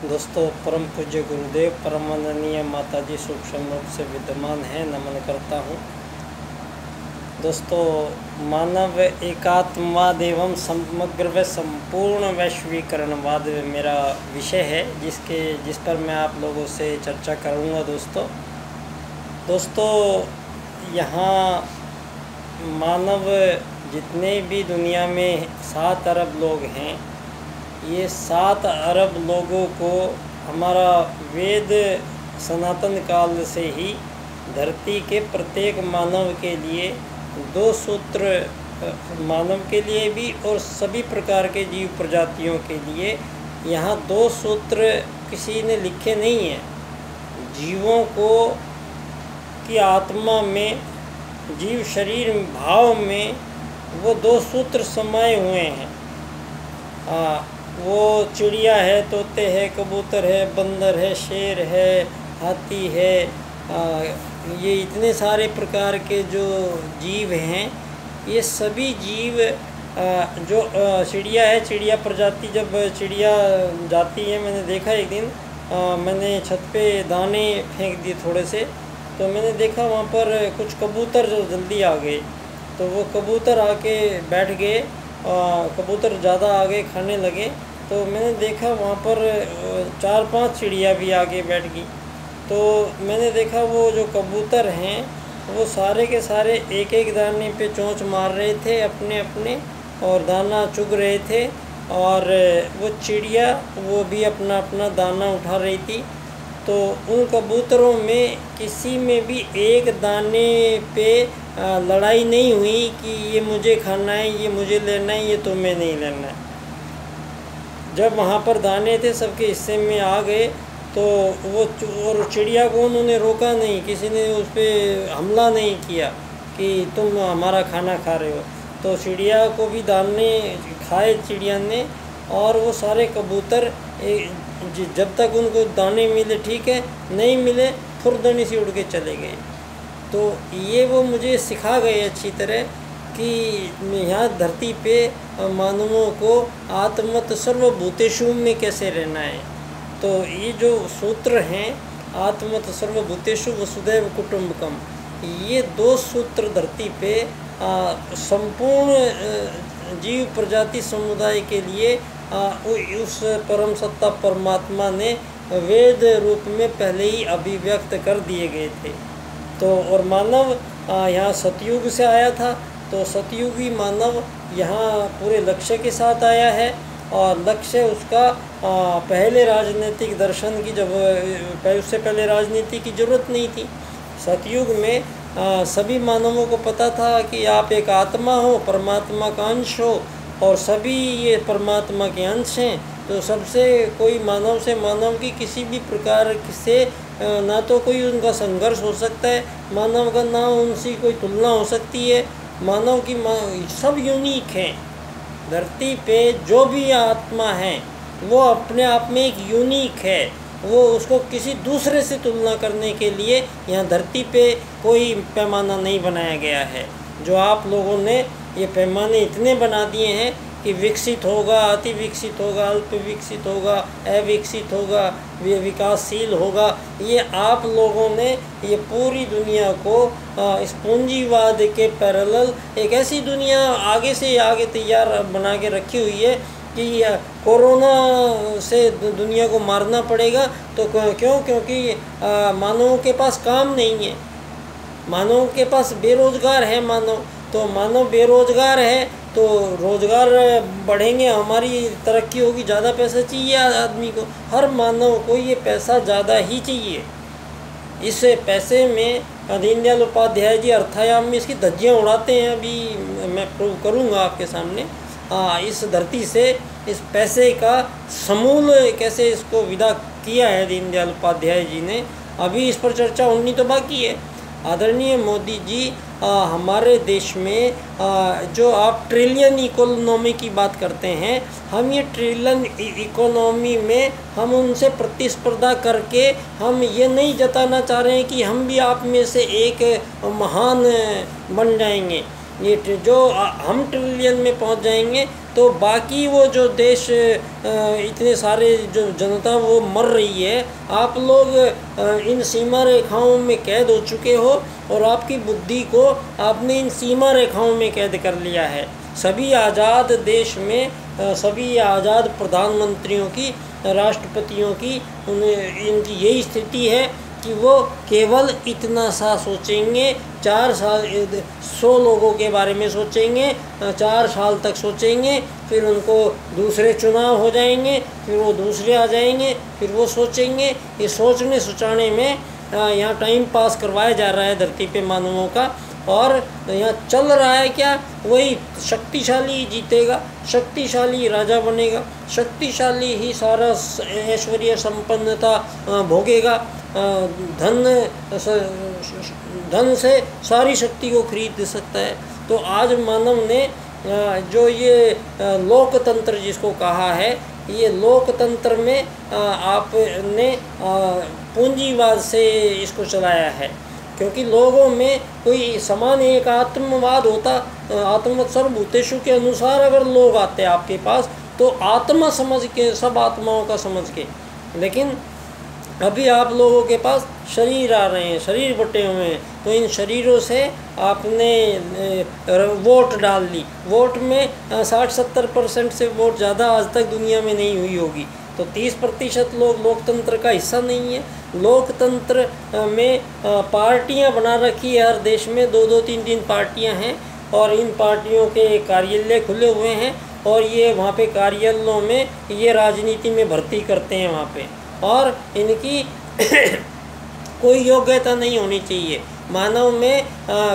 दोस्तों, परम पूज्य गुरुदेव परमाननीय माताजी सूक्ष्म रूप से विद्यमान है, नमन करता हूँ। दोस्तों, मानव एकात्मवाद एवं समग्र व संपूर्ण वैश्वीकरणवाद मेरा विषय है, जिस पर मैं आप लोगों से चर्चा करूँगा। दोस्तों, यहाँ मानव जितने भी दुनिया में 7 अरब लोग हैं, ये 7 अरब लोगों को हमारा वेद सनातन काल से ही धरती के प्रत्येक मानव के लिए 2 सूत्र, मानव के लिए भी और सभी प्रकार के जीव प्रजातियों के लिए यहाँ 2 सूत्र किसी ने लिखे नहीं हैं। जीवों को की आत्मा में, जीव शरीर भाव में वो 2 सूत्र समाये हुए हैं। वो चिड़िया है, तोते है, कबूतर है, बंदर है, शेर है, हाथी है, ये इतने सारे प्रकार के जो जीव हैं, ये सभी जीव जो चिड़िया है, चिड़िया प्रजाति, जब चिड़िया जाती है, मैंने देखा एक दिन, मैंने छत पे दाने फेंक दिए थोड़े से, तो मैंने देखा वहाँ पर कुछ कबूतर जो जल्दी आ गए, तो वो कबूतर आके बैठ गए, कबूतर ज़्यादा आगे खाने लगे, तो मैंने देखा वहाँ पर 4-5 चिड़िया भी आगे बैठ गई। तो मैंने देखा वो जो कबूतर हैं वो सारे के सारे एक एक दाने पे चोंच मार रहे थे अपने अपने, और दाना चुग रहे थे, और वो चिड़िया वो भी अपना अपना दाना उठा रही थी। तो उन कबूतरों में किसी में भी एक दाने पे लड़ाई नहीं हुई कि ये मुझे खाना है, ये मुझे लेना है, ये तुम्हें नहीं लेना है। जब वहाँ पर दाने थे सबके हिस्से में आ गए, तो वो और चिड़िया को उन्होंने रोका नहीं, किसी ने उस पर हमला नहीं किया कि तुम हमारा खाना खा रहे हो। तो चिड़िया को भी दाने खाए चिड़िया ने, और वो सारे कबूतर जब तक उनको दाने मिले ठीक है, नहीं मिले फुर्दनी से उड़ के चले गए। तो ये वो मुझे सिखा गए अच्छी तरह कि यहाँ धरती पे मानवों को आत्मत सर्वभूतेषु में कैसे रहना है। तो ये जो सूत्र हैं, आत्मत सर्वभूतेषु वसुधैव कुटुम्बकम, ये 2 सूत्र धरती पे संपूर्ण जीव प्रजाति समुदाय के लिए उस परम सत्ता परमात्मा ने वेद रूप में पहले ही अभिव्यक्त कर दिए गए थे। तो और मानव यहाँ सतयुग से आया था, तो सतयुगी मानव यहाँ पूरे लक्ष्य के साथ आया है, और लक्ष्य उसका पहले राजनीतिक दर्शन की, जब उससे पहले राजनीति की ज़रूरत नहीं थी। सतयुग में सभी मानवों को पता था कि आप एक आत्मा हो, परमात्मा का अंश हो, और सभी ये परमात्मा के अंश हैं। तो सबसे कोई मानव से मानव की किसी भी प्रकार से ना तो कोई उनका संघर्ष हो सकता है, मानव का ना उनसे कोई तुलना हो सकती है। मानव की सब यूनिक हैं। धरती पे जो भी आत्मा है वो अपने आप में एक यूनिक है, वो उसको किसी दूसरे से तुलना करने के लिए यहाँ धरती पे कोई पैमाना नहीं बनाया गया है। जो आप लोगों ने ये पैमाने इतने बना दिए हैं कि विकसित होगा, अति विकसित होगा, अल्प विकसित होगा, अविकसित होगा, विकासशील होगा, ये आप लोगों ने ये पूरी दुनिया को इस पूंजीवाद के पैरेलल एक ऐसी दुनिया आगे से आगे तैयार बना के रखी हुई है कि कोरोना से दुनिया को मारना पड़ेगा। तो क्योंकि मानवों के पास काम नहीं है, मानव के पास बेरोजगार है मानव, तो मानव बेरोजगार है, तो रोजगार बढ़ेंगे, हमारी तरक्की होगी, ज़्यादा पैसा चाहिए आदमी को, हर मानव को ये पैसा ज़्यादा ही चाहिए। इस पैसे में दीनदयाल उपाध्याय जी अर्थायाम में इसकी धज्जियाँ उड़ाते हैं। अभी मैं प्रूव करूँगा आपके सामने। इस धरती से इस पैसे का समूल कैसे इसको विदा किया है दीनदयाल उपाध्याय जी ने, अभी इस पर चर्चा होनी तो बाकी है। आदरणीय मोदी जी, हमारे देश में जो आप ट्रिलियन इकोनॉमी की बात करते हैं, हम ये ट्रिलियन इकोनॉमी में हम उनसे प्रतिस्पर्धा करके हम ये नहीं जताना चाह रहे हैं कि हम भी आप में से एक महान बन जाएंगे। जो हम ट्रिलियन में पहुंच जाएंगे तो बाकी वो जो देश इतने सारे जो जनता वो मर रही है, आप लोग इन सीमा रेखाओं में कैद हो चुके हो और आपकी बुद्धि को आपने इन सीमा रेखाओं में कैद कर लिया है। सभी आज़ाद देश में सभी आज़ाद प्रधानमंत्रियों की, राष्ट्रपतियों की, इनकी यही स्थिति है कि वो केवल इतना सा सोचेंगे, 4 साल 100 लोगों के बारे में सोचेंगे, 4 साल तक सोचेंगे, फिर उनको दूसरे चुनाव हो जाएंगे, फिर वो दूसरे आ जाएंगे, फिर वो सोचेंगे। ये सोचने सोचाने में यहाँ टाइम पास करवाया जा रहा है धरती पे मानवों का। और यहाँ चल रहा है क्या, वही शक्तिशाली जीतेगा, शक्तिशाली राजा बनेगा, शक्तिशाली ही सारा ऐश्वर्य संपन्नता भोगेगा, धन से सारी शक्ति को खरीद सकता है। तो आज मानव ने जो ये लोकतंत्र जिसको कहा है, ये लोकतंत्र में आपने पूंजीवाद से इसको चलाया है, क्योंकि लोगों में कोई समान एक आत्मवाद होता, आत्मवत् सर्वभूतेषु के अनुसार अगर लोग आते आपके पास तो आत्मा समझ के, सब आत्माओं का समझ के। लेकिन अभी आप लोगों के पास शरीर आ रहे हैं, शरीर बटे हुए हैं, तो इन शरीरों से आपने वोट डाल ली। वोट में 60-70% से वोट ज़्यादा आज तक दुनिया में नहीं हुई होगी, तो 30% लोग लोकतंत्र का हिस्सा नहीं है। लोकतंत्र में पार्टियां बना रखी है, हर देश में 2-2, 3-3 पार्टियां हैं और इन पार्टियों के कार्यालय खुले हुए हैं और ये वहाँ पे कार्यालयों में ये राजनीति में भर्ती करते हैं वहाँ पे, और इनकी कोई योग्यता नहीं होनी चाहिए। मानव में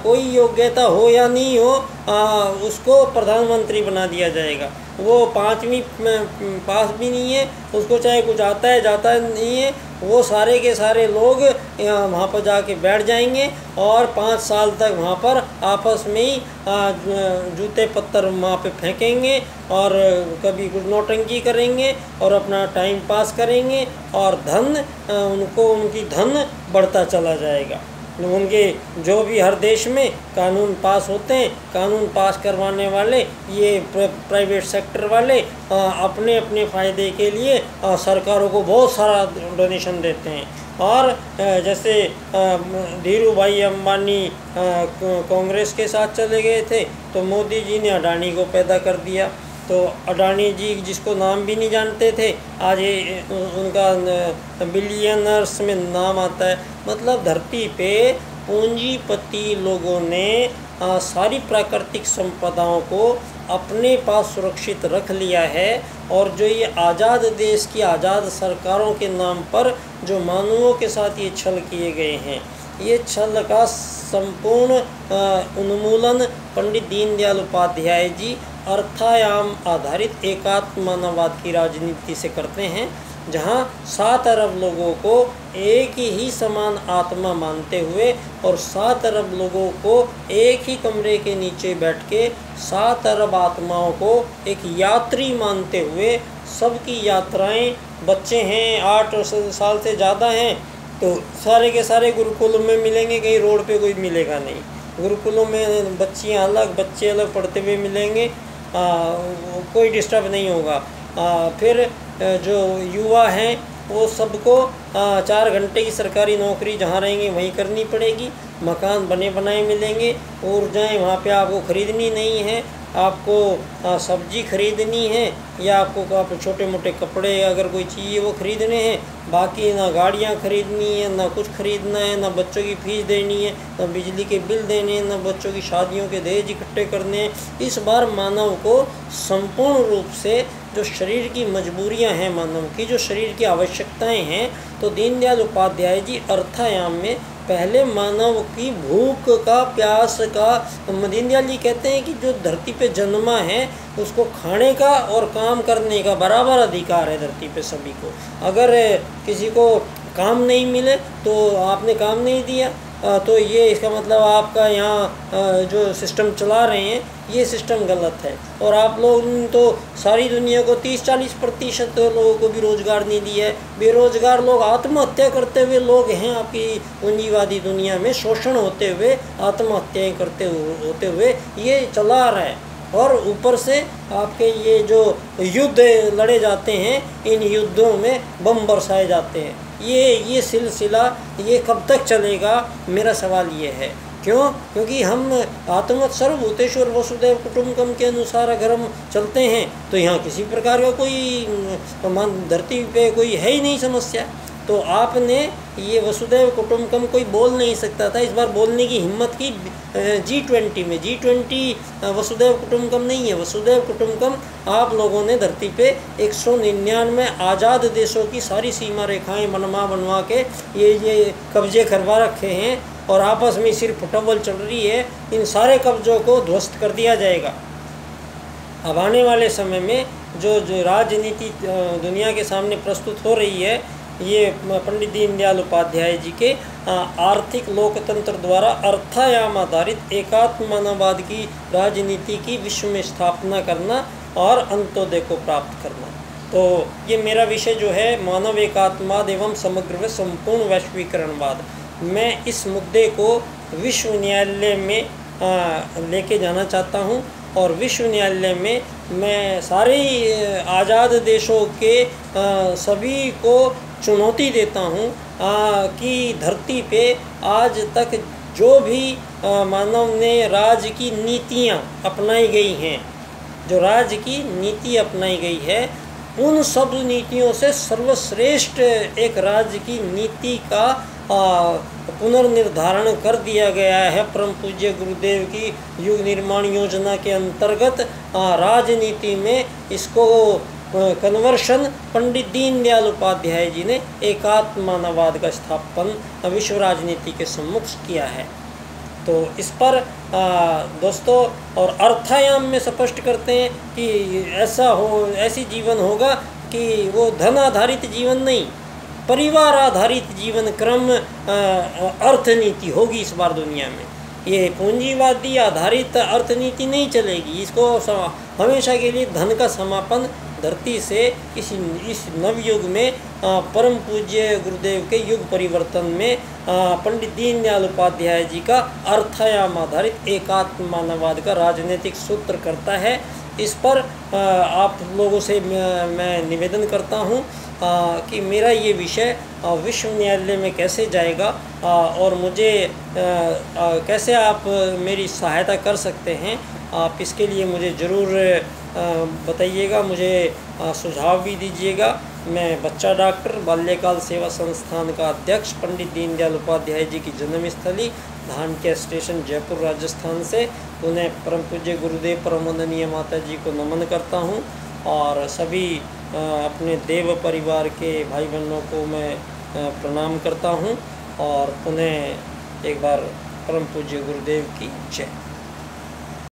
कोई योग्यता हो या नहीं हो, उसको प्रधानमंत्री बना दिया जाएगा। वो 5वीं पास भी नहीं है, उसको चाहे कुछ आता है जाता नहीं है, वो सारे के सारे लोग वहाँ पर जाके बैठ जाएंगे और 5 साल तक वहाँ पर आपस में ही जूते पत्थर वहाँ पे फेंकेंगे और कभी कुछ नौटंकी करेंगे और अपना टाइम पास करेंगे और उनकी धन बढ़ता चला जाएगा। उनके जो भी हर देश में कानून पास होते हैं, कानून पास करवाने वाले ये प्राइवेट सेक्टर वाले अपने अपने फ़ायदे के लिए सरकारों को बहुत सारा डोनेशन देते हैं। और जैसे धीरू भाई अंबानी कांग्रेस के साथ चले गए थे तो मोदी जी ने अडानी को पैदा कर दिया। तो अडानी जी जिसको नाम भी नहीं जानते थे, आज ये उनका बिलियनर्स में नाम आता है। मतलब धरती पे पूंजीपति लोगों ने सारी प्राकृतिक संपदाओं को अपने पास सुरक्षित रख लिया है और जो ये आज़ाद देश की आज़ाद सरकारों के नाम पर जो मानवों के साथ ये छल किए गए हैं, ये छल का संपूर्ण उन्मूलन पंडित दीनदयाल उपाध्याय जी अर्थायाम आधारित एकात्म मानववाद की राजनीति से करते हैं, जहां 7 अरब लोगों को एक ही समान आत्मा मानते हुए और 7 अरब लोगों को एक ही कमरे के नीचे बैठ के 7 अरब आत्माओं को एक यात्री मानते हुए सबकी यात्राएं, बच्चे हैं 8 साल से ज़्यादा हैं तो सारे के सारे गुरुकुल में मिलेंगे, कहीं रोड पे कोई मिलेगा नहीं। गुरुकुलों में बच्चियां अलग, बच्चे अलग पढ़ते हुए मिलेंगे, कोई डिस्टर्ब नहीं होगा। फिर जो युवा हैं वो सबको 4 घंटे की सरकारी नौकरी जहाँ रहेंगे वहीं करनी पड़ेगी, मकान बने बनाए मिलेंगे, ऊर्जाएँ वहाँ पे आपको ख़रीदनी नहीं है, आपको सब्जी खरीदनी है या आपको छोटे मोटे कपड़े अगर कोई चाहिए वो ख़रीदने हैं, बाकी ना गाड़ियाँ खरीदनी है, ना कुछ ख़रीदना है, ना बच्चों की फ़ीस देनी है, ना बिजली के बिल देने हैं, ना बच्चों की शादियों के दहेज इकट्ठे करने हैं। इस बार मानव को संपूर्ण रूप से जो शरीर की मजबूरियां हैं, मानव की जो शरीर की आवश्यकताएं हैं, तो दीनदयाल उपाध्याय जी अर्थायाम में पहले मानव की भूख का, प्यास का, दीनदयाल जी कहते हैं कि जो धरती पे जन्मा है उसको खाने का और काम करने का बराबर अधिकार है धरती पे सभी को। अगर किसी को काम नहीं मिले तो आपने काम नहीं दिया, तो ये इसका मतलब आपका यहाँ जो सिस्टम चला रहे हैं ये सिस्टम गलत है। और आप लोग तो सारी दुनिया को 30-40% लोगों को भी रोज़गार नहीं दिया है। बेरोज़गार लोग, आत्महत्या करते हुए लोग हैं आपकी पूंजीवादी दुनिया में, शोषण होते हुए, आत्महत्याएँ करते होते हुए ये चला रहा है। और ऊपर से आपके ये जो युद्ध लड़े जाते हैं, इन युद्धों में बम बरसाए जाते हैं। ये सिलसिला ये कब तक चलेगा, मेरा सवाल ये है। क्यों? क्योंकि हम आत्मवत् सर्वभूतेषु वसुदैव कुटुम्बकम के अनुसार अगर हम चलते हैं तो यहाँ किसी प्रकार का कोई धरती पे कोई है ही नहीं समस्या। तो आपने ये वसुदैव कुटुम्बकम कोई बोल नहीं सकता था, इस बार बोलने की हिम्मत की G20 में। G20 वसुदैव कुटुम्बकम नहीं है। वसुदैव कुटुम्बकम आप लोगों ने धरती पे 199 आज़ाद देशों की सारी सीमा रेखाएं बनवा के ये कब्जे करवा रखे हैं और आपस में सिर्फ फुटबॉल चल रही है। इन सारे कब्जों को ध्वस्त कर दिया जाएगा। अब आने वाले समय में जो राजनीति दुनिया के सामने प्रस्तुत हो रही है, ये पंडित दीनदयाल उपाध्याय जी के आर्थिक लोकतंत्र द्वारा अर्थायाम आधारित एकात्म मानववाद की राजनीति की विश्व में स्थापना करना और अंत्योदय को प्राप्त करना। तो ये मेरा विषय जो है मानव एकात्मवाद एवं समग्र व संपूर्ण वैश्वीकरणवाद। मैं इस मुद्दे को विश्व न्यायालय में लेके जाना चाहता हूँ और विश्व न्यायालय में मैं सारे आज़ाद देशों के सभी को चुनौती देता हूँ कि धरती पे आज तक जो भी मानव ने राज्य की नीतियाँ अपनाई गई हैं, जो राज्य की नीति अपनाई गई है, उन सब नीतियों से सर्वश्रेष्ठ एक राज्य की नीति का पुनर्निर्धारण कर दिया गया है परम पूज्य गुरुदेव की युग निर्माण योजना के अंतर्गत। राजनीति में इसको कन्वर्शन पंडित दीनदयाल उपाध्याय जी ने एकात्म मानववाद का स्थापन विश्व राजनीति के सम्मुख किया है। तो इस पर दोस्तों और अर्थायाम में स्पष्ट करते हैं कि ऐसी जीवन होगा कि वो धन आधारित जीवन नहीं, परिवार आधारित जीवन क्रम अर्थनीति होगी इस बार दुनिया में। ये पूंजीवादी आधारित अर्थनीति नहीं चलेगी। इसको हमेशा के लिए धन का समापन धरती से इस नवयुग में परम पूज्य गुरुदेव के युग परिवर्तन में पंडित दीनदयाल उपाध्याय जी का अर्थायाम आधारित एकात्म मानववाद का राजनीतिक सूत्र करता है। इस पर आप लोगों से मैं निवेदन करता हूँ कि मेरा ये विषय विश्व न्यायालय में कैसे जाएगा और मुझे कैसे आप मेरी सहायता कर सकते हैं, आप इसके लिए मुझे ज़रूर बताइएगा, मुझे सुझाव भी दीजिएगा। मैं बच्चा डॉक्टर बाल्यकाल सेवा संस्थान का अध्यक्ष पंडित दीनदयाल उपाध्याय जी की जन्मस्थली धानक्या स्टेशन जयपुर राजस्थान से उन्हें परम पूज्य गुरुदेव परम वंदनीय माता जी को नमन करता हूँ और सभी अपने देव परिवार के भाई बहनों को मैं प्रणाम करता हूँ और उन्हें एक बार परम पूज्य गुरुदेव की जय।